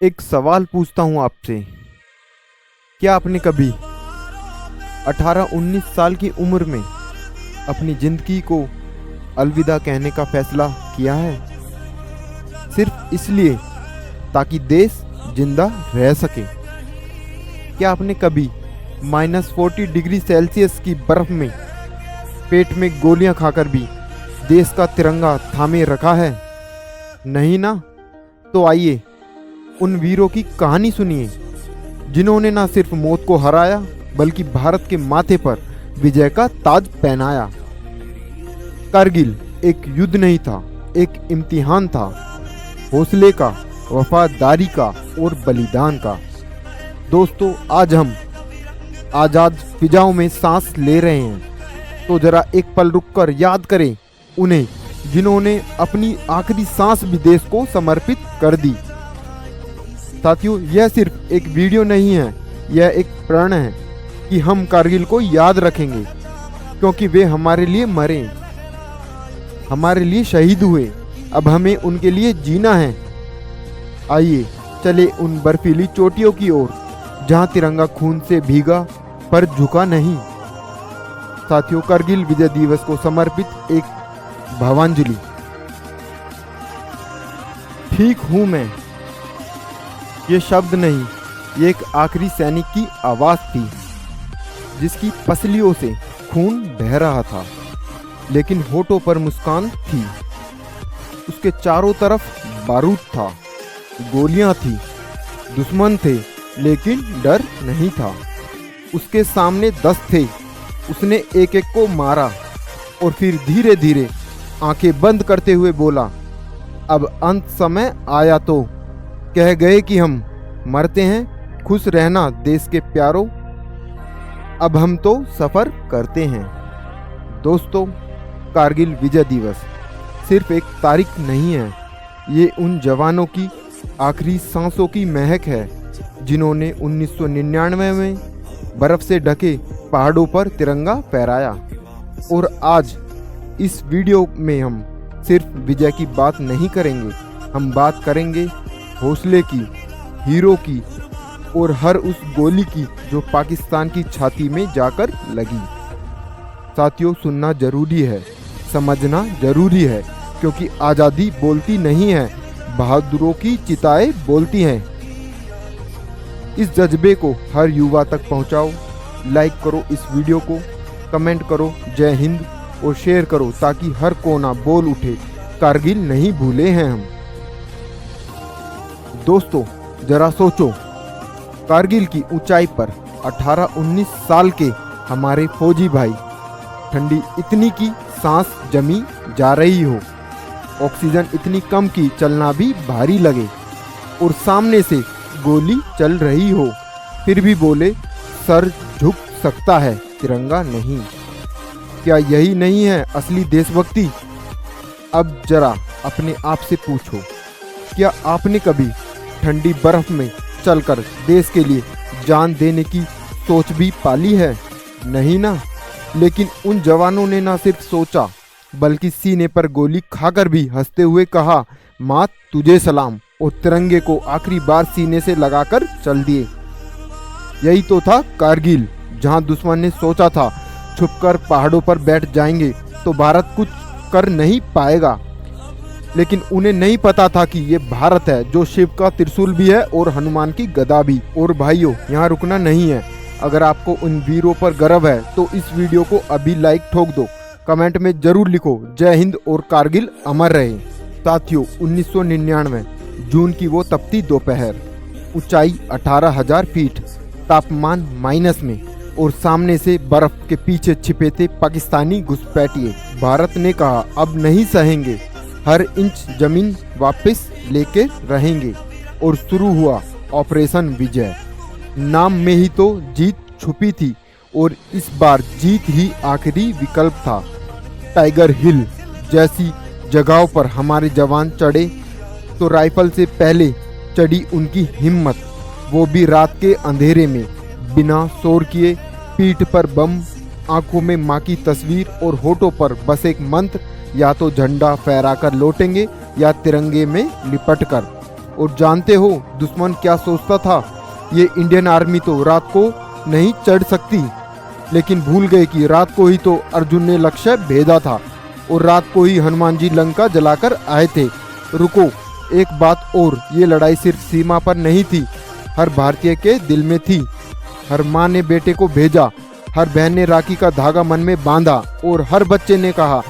एक सवाल पूछता हूँ आपसे। क्या आपने कभी 18-19 साल की उम्र में अपनी ज़िंदगी को अलविदा कहने का फैसला किया है, सिर्फ इसलिए ताकि देश जिंदा रह सके? क्या आपने कभी -40 डिग्री सेल्सियस की बर्फ में पेट में गोलियां खाकर भी देश का तिरंगा थामे रखा है? नहीं ना? तो आइए उन वीरों की कहानी सुनिए जिन्होंने न सिर्फ मौत को हराया बल्कि भारत के माथे पर विजय का ताज पहनाया। कारगिल एक युद्ध नहीं था, एक इम्तिहान था, हौसले का, वफादारी का और बलिदान का। दोस्तों, आज हम आज़ाद फिजाओं में सांस ले रहे हैं, तो जरा एक पल रुककर याद करें उन्हें जिन्होंने अपनी आखिरी सांस भी देश को समर्पित कर दी। साथियों, यह सिर्फ एक वीडियो नहीं है, यह एक प्रण है कि हम कारगिल को याद रखेंगे, क्योंकि वे हमारे लिए मरे, हमारे लिए शहीद हुए। अब हमें उनके लिए जीना है। आइए चले उन बर्फीली चोटियों की ओर जहां तिरंगा खून से भीगा पर झुका नहीं। साथियों, कारगिल विजय दिवस को समर्पित एक भावांजलि। ठीक हूं मैं, ये शब्द नहीं, ये एक आखिरी सैनिक की आवाज़ थी जिसकी पसलियों से खून बह रहा था, लेकिन होठों पर मुस्कान थी। उसके चारों तरफ बारूद था, गोलियां थी, दुश्मन थे, लेकिन डर नहीं था। उसके सामने 10 थे, उसने एक एक को मारा और फिर धीरे धीरे आंखें बंद करते हुए बोला, अब अंत समय आया तो। कह गए कि हम मरते हैं, खुश रहना देश के प्यारों, अब हम तो सफ़र करते हैं। दोस्तों, कारगिल विजय दिवस सिर्फ एक तारीख नहीं है, ये उन जवानों की आखिरी सांसों की महक है जिन्होंने 1999 में बर्फ़ से ढके पहाड़ों पर तिरंगा फहराया। और आज इस वीडियो में हम सिर्फ विजय की बात नहीं करेंगे, हम बात करेंगे हौसले की, हीरो की और हर उस गोली की जो पाकिस्तान की छाती में जाकर लगी। साथियों, सुनना जरूरी है, समझना जरूरी है, क्योंकि आज़ादी बोलती नहीं है, बहादुरों की चिताएं बोलती हैं। इस जज्बे को हर युवा तक पहुंचाओ। लाइक करो इस वीडियो को, कमेंट करो जय हिंद और शेयर करो ताकि हर कोना बोल उठे, कारगिल नहीं भूले हैं हम। दोस्तों, जरा सोचो, कारगिल की ऊंचाई पर 18-19 साल के हमारे फौजी भाई, ठंडी इतनी की सांस जमी जा रही हो, ऑक्सीजन इतनी कम की चलना भी भारी लगे और सामने से गोली चल रही हो, फिर भी बोले सर झुक सकता है, तिरंगा नहीं। क्या यही नहीं है असली देशभक्ति? अब जरा अपने आप से पूछो, क्या आपने कभी ठंडी बर्फ में चलकर देश के लिए जान देने की सोच भी पाली है? नहीं ना? लेकिन उन जवानों ने ना सिर्फ सोचा बल्कि सीने पर गोली खाकर भी हंसते हुए कहा, माँ तुझे सलाम, और तिरंगे को आखिरी बार सीने से लगाकर चल दिए। यही तो था कारगिल, जहां दुश्मन ने सोचा था छुपकर पहाड़ों पर बैठ जाएंगे तो भारत कुछ कर नहीं पाएगा, लेकिन उन्हें नहीं पता था कि ये भारत है जो शिव का त्रिशूल भी है और हनुमान की गदा भी। और भाइयों, यहाँ रुकना नहीं है। अगर आपको उन वीरों पर गर्व है तो इस वीडियो को अभी लाइक ठोक दो, कमेंट में जरूर लिखो जय हिंद और कारगिल अमर रहे। साथियों, 1999 जून की वो तपती दोपहर, ऊंचाई 18,000 फीट, तापमान माइनस में और सामने से बर्फ के पीछे छिपे थे पाकिस्तानी घुसपैठिए। भारत ने कहा अब नहीं सहेंगे, हर इंच जमीन वापस लेके रहेंगे और शुरू हुआ ऑपरेशन विजय। नाम में ही तो जीत छुपी थी और इस बार जीत ही आखिरी विकल्प था। टाइगर हिल जैसी जगहों पर हमारे जवान चढ़े तो राइफल से पहले चढ़ी उनकी हिम्मत, वो भी रात के अंधेरे में, बिना शोर किए, पीठ पर बम, आंखों में माँ की तस्वीर और होठों पर बस एक मंत्र, या तो झंडा फहराकर लौटेंगे या तिरंगे में लिपटकर। और जानते हो दुश्मन क्या सोचता था? ये इंडियन आर्मी तो रात को नहीं चढ़ सकती, लेकिन भूल गए कि रात को ही तो अर्जुन ने लक्ष्य भेदा था और रात को ही हनुमान जी लंका जलाकर आए थे। रुको, एक बात और, ये लड़ाई सिर्फ सीमा पर नहीं थी, हर भारतीय के दिल में थी। हर माँ ने बेटे को भेजा, हर बहन ने राखी का धागा मन में बांधा और हर बच्चे ने कहा,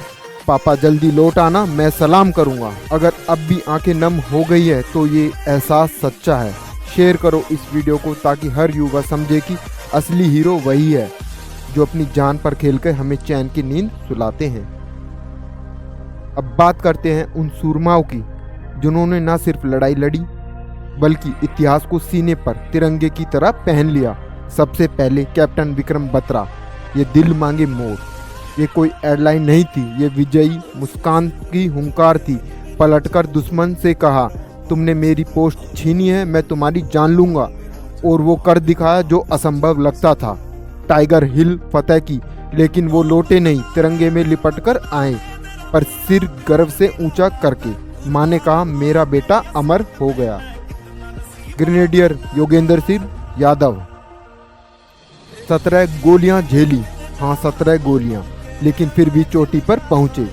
पापा जल्दी लौट आना, मैं सलाम करूंगा। अगर अब भी आंखें नम हो गई है तो ये एहसास सच्चा है। शेयर करो इस वीडियो को ताकि हर युवा समझे कि असली हीरो वही है जो अपनी जान पर खेलकर हमें चैन की नींद सुलाते हैं। अब बात करते हैं उन सूरमाओं की जिन्होंने न सिर्फ लड़ाई लड़ी बल्कि इतिहास को सीने पर तिरंगे की तरह पहन लिया। सबसे पहले कैप्टन विक्रम बत्रा। ये दिल मांगे मोर, ये कोई एयरलाइन नहीं थी, ये विजयी मुस्कान की हुंकार थी। पलटकर दुश्मन से कहा, तुमने मेरी पोस्ट छीनी है, मैं तुम्हारी जान लूंगा। और वो कर दिखाया जो असंभव लगता था। टाइगर हिल फतेह की, लेकिन वो लौटे नहीं, तिरंगे में लिपट कर आए, पर सिर गर्व से ऊंचा करके। माँ ने कहा, मेरा बेटा अमर हो गया। ग्रेनेडियर योगेंद्र सिंह यादव। 17 गोलियां झेली, हाँ 17 गोलियां, लेकिन फिर भी चोटी पर पहुंचे,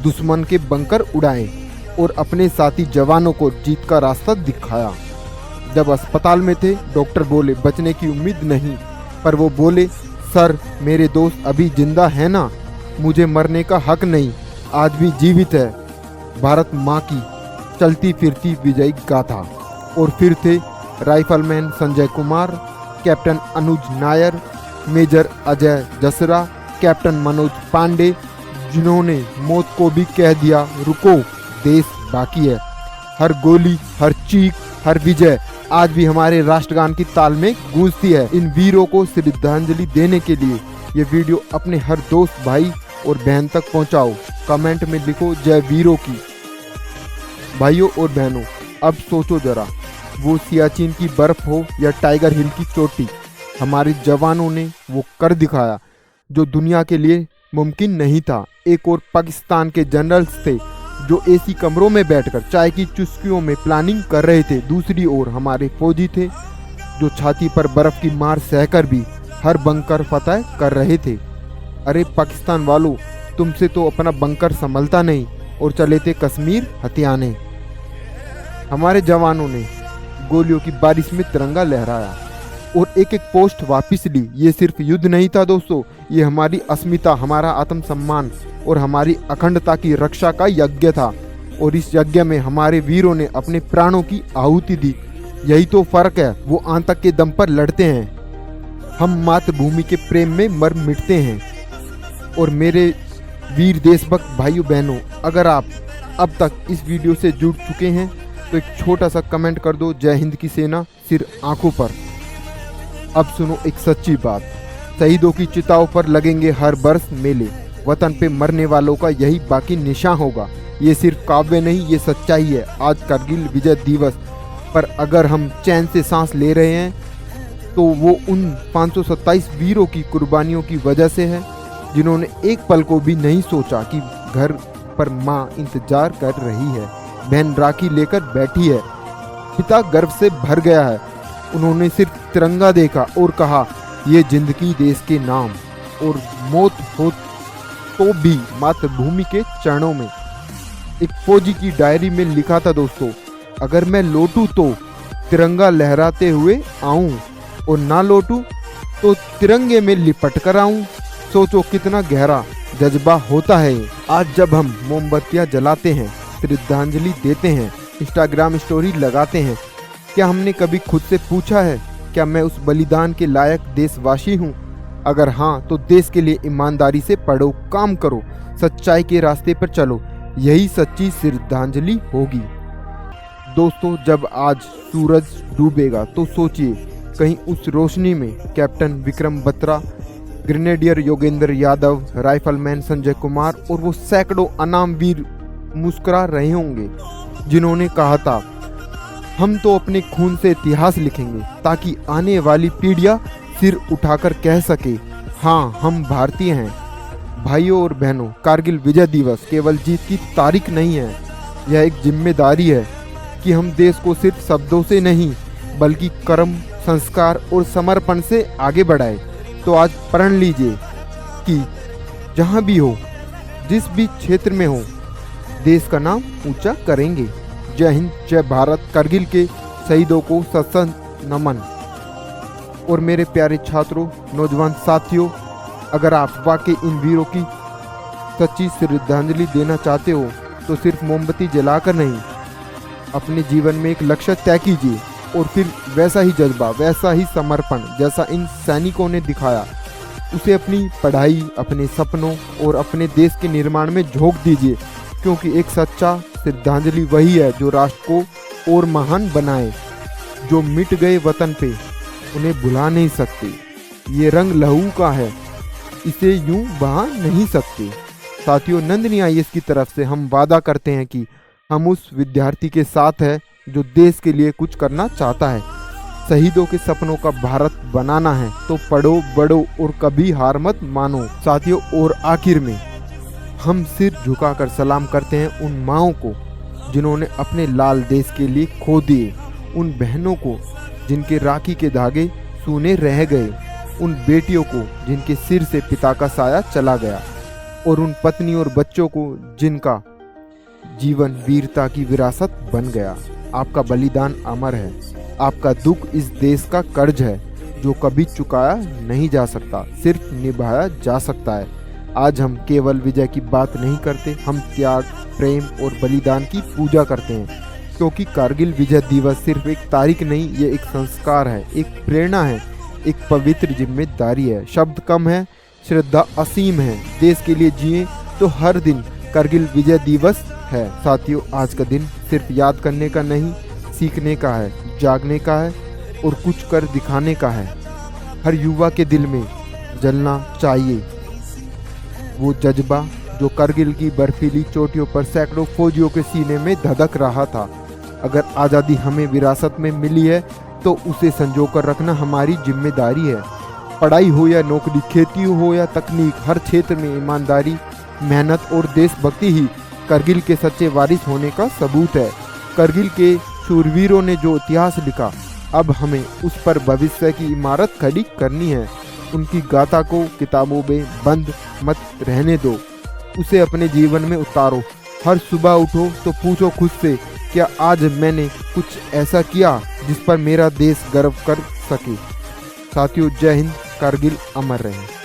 दुश्मन के बंकर उड़ाए और अपने साथी जवानों को जीत का रास्ता दिखाया। जब अस्पताल में थे, डॉक्टर बोले बचने की उम्मीद नहीं, पर वो बोले, सर मेरे दोस्त अभी जिंदा है ना, मुझे मरने का हक नहीं, आज भी जीवित है। भारत माँ की चलती फिरती विजयी गाथा। और फिर थे राइफलमैन संजय कुमार, कैप्टन अनुज नायर, मेजर अजय जसरा, कैप्टन मनोज पांडे, जिन्होंने मौत को भी कह दिया, रुको देश बाकी है। हर गोली, हर चीख, हर विजय आज भी हमारे राष्ट्रगान की ताल में गूंजती है। इन वीरों को श्रद्धांजलि देने के लिए ये वीडियो अपने हर दोस्त भाई और बहन तक पहुंचाओ। कमेंट में लिखो जय वीरों की। भाइयों और बहनों, अब सोचो जरा, वो सियाचिन की बर्फ हो या टाइगर हिल की चोटी, हमारे जवानों ने वो कर दिखाया जो दुनिया के लिए मुमकिन नहीं था। एक और पाकिस्तान के जनरल्स थे जो एसी कमरों में बैठकर चाय की चुस्कियों में प्लानिंग कर रहे थे। दूसरी ओर हमारे फौजी थे जो छाती पर बर्फ की मार सहकर भी हर बंकर फतह कर रहे थे। अरे पाकिस्तान वालों, तुमसे तो अपना बंकर संभलता नहीं और चले थे कश्मीर हथियाने। हमारे जवानों ने गोलियों की बारिश में तिरंगा लहराया और एक एक पोस्ट वापस ली। ये सिर्फ युद्ध नहीं था दोस्तों, ये हमारी अस्मिता, हमारा आत्मसम्मान और हमारी अखंडता की रक्षा का यज्ञ था। और इस यज्ञ में हमारे वीरों ने अपने प्राणों की आहुति दी। यही तो फर्क है, वो आतंक के दम पर लड़ते हैं, हम मातृभूमि के प्रेम में मर मिटते हैं। और मेरे वीर देशभक्त भाइयों बहनों, अगर आप अब तक इस वीडियो से जुड़ चुके हैं तो एक छोटा सा कमेंट कर दो, जय हिंद की सेना सिर आंखों पर। अब सुनो एक सच्ची बात, शहीदों की चिताओं पर लगेंगे हर बरस मेले, वतन पे मरने वालों का यही बाकी निशान होगा। ये सिर्फ काव्य नहीं, ये सच्चाई है। आज कारगिल विजय दिवस पर अगर हम चैन से सांस ले रहे हैं तो वो उन 527 वीरों की कुर्बानियों की वजह से है जिन्होंने एक पल को भी नहीं सोचा कि घर पर माँ इंतजार कर रही है, बहन राखी लेकर बैठी है, पिता गर्व से भर गया है। उन्होंने सिर्फ तिरंगा देखा और कहा, ये जिंदगी देश के नाम, और मौत हो तो भी मातृभूमि के चरणों में। एक फौजी की डायरी में लिखा था दोस्तों, अगर मैं लौटूं तो तिरंगा लहराते हुए आऊं और ना लौटूं तो तिरंगे में लिपट कर आऊं। सोचो कितना गहरा जज्बा होता है। आज जब हम मोमबत्तियां जलाते हैं, श्रद्धांजलि देते हैं, इंस्टाग्राम स्टोरी लगाते हैं, क्या हमने कभी खुद से पूछा है, क्या मैं उस बलिदान के लायक देशवासी हूँ? अगर हाँ, तो देश के लिए ईमानदारी से पढ़ो, काम करो, सच्चाई के रास्ते पर चलो, यही सच्ची श्रद्धांजलि होगी। दोस्तों, जब आज सूरज डूबेगा तो सोचिए, कहीं उस रोशनी में captain Vikram Batra, grenadier Yogendra Yadav, rifleman Sanjay Kumar और वो सैकड़ों अनाम वीर मुस्कुरा रहे होंगे जिन्होंने कहा था, हम तो अपने खून से इतिहास लिखेंगे ताकि आने वाली पीढ़ियां सिर उठाकर कह सके, हाँ हम भारतीय हैं। भाइयों और बहनों, कारगिल विजय दिवस केवल जीत की तारीख नहीं है, यह एक जिम्मेदारी है। कि हम देश को सिर्फ शब्दों से नहीं बल्कि कर्म, संस्कार और समर्पण से आगे बढ़ाए। तो आज प्रण लीजिए कि जहाँ भी हो, जिस भी क्षेत्र में हो, देश का नाम ऊंचा करेंगे। जय हिंद, जय भारत। कारगिल के शहीदों को सशक्त नमन। और मेरे प्यारे छात्रों, नौजवान साथियों, अगर आप वाकई इन वीरों की सच्ची श्रद्धांजलि देना चाहते हो तो सिर्फ मोमबत्ती जलाकर नहीं, अपने जीवन में एक लक्ष्य तय कीजिए और फिर वैसा ही जज्बा, वैसा ही समर्पण जैसा इन सैनिकों ने दिखाया, उसे अपनी पढ़ाई, अपने सपनों और अपने देश के निर्माण में झोंक दीजिए। क्योंकि एक सच्चा श्रद्धांजलि वही है जो राष्ट्र को और महान बनाए। जो मिट गए वतन पे उन्हें भुला नहीं सकते। ये रंग लहू का है, इसे यूं बहा नहीं सकते। साथियों, नंदिनी IAS की तरफ से हम वादा करते हैं कि हम उस विद्यार्थी के साथ हैं जो देश के लिए कुछ करना चाहता है। शहीदों के सपनों का भारत बनाना है तो पढ़ो, बढ़ो और कभी हार मत मानो। साथियों, और आखिर में हम सिर झुकाकर सलाम करते हैं उन माओं को जिन्होंने अपने लाल देश के लिए खो दिए, उन बहनों को जिनके राखी के धागे सूने रह गए, उन बेटियों को जिनके सिर से पिता का साया चला गया, और उन पत्नी और बच्चों को जिनका जीवन वीरता की विरासत बन गया। आपका बलिदान अमर है। आपका दुख इस देश का कर्ज है जो कभी चुकाया नहीं जा सकता, सिर्फ निभाया जा सकता है। आज हम केवल विजय की बात नहीं करते, हम त्याग, प्रेम और बलिदान की पूजा करते हैं। क्योंकि कारगिल विजय दिवस सिर्फ एक तारीख नहीं, ये एक संस्कार है, एक प्रेरणा है, एक पवित्र जिम्मेदारी है। शब्द कम है, श्रद्धा असीम है। देश के लिए जिए तो हर दिन कारगिल विजय दिवस है। साथियों, आज का दिन सिर्फ याद करने का नहीं, सीखने का है, जागने का है और कुछ कर दिखाने का है। हर युवा के दिल में जलना चाहिए वो जज्बा जो कारगिल की बर्फीली चोटियों पर सैकड़ों फौजियों के सीने में धधक रहा था। अगर आज़ादी हमें विरासत में मिली है तो उसे संजोकर रखना हमारी जिम्मेदारी है। पढ़ाई हो या नौकरी, खेती हो या तकनीक, हर क्षेत्र में ईमानदारी, मेहनत और देशभक्ति ही कारगिल के सच्चे वारिस होने का सबूत है। कारगिल के शूरवीरों ने जो इतिहास लिखा, अब हमें उस पर भविष्य की इमारत खड़ी करनी है। उनकी गाथा को किताबों में बंद मत रहने दो, उसे अपने जीवन में उतारो। हर सुबह उठो तो पूछो खुद से, क्या आज मैंने कुछ ऐसा किया जिस पर मेरा देश गर्व कर सके। साथियों, जय हिंद। कारगिल अमर रहे।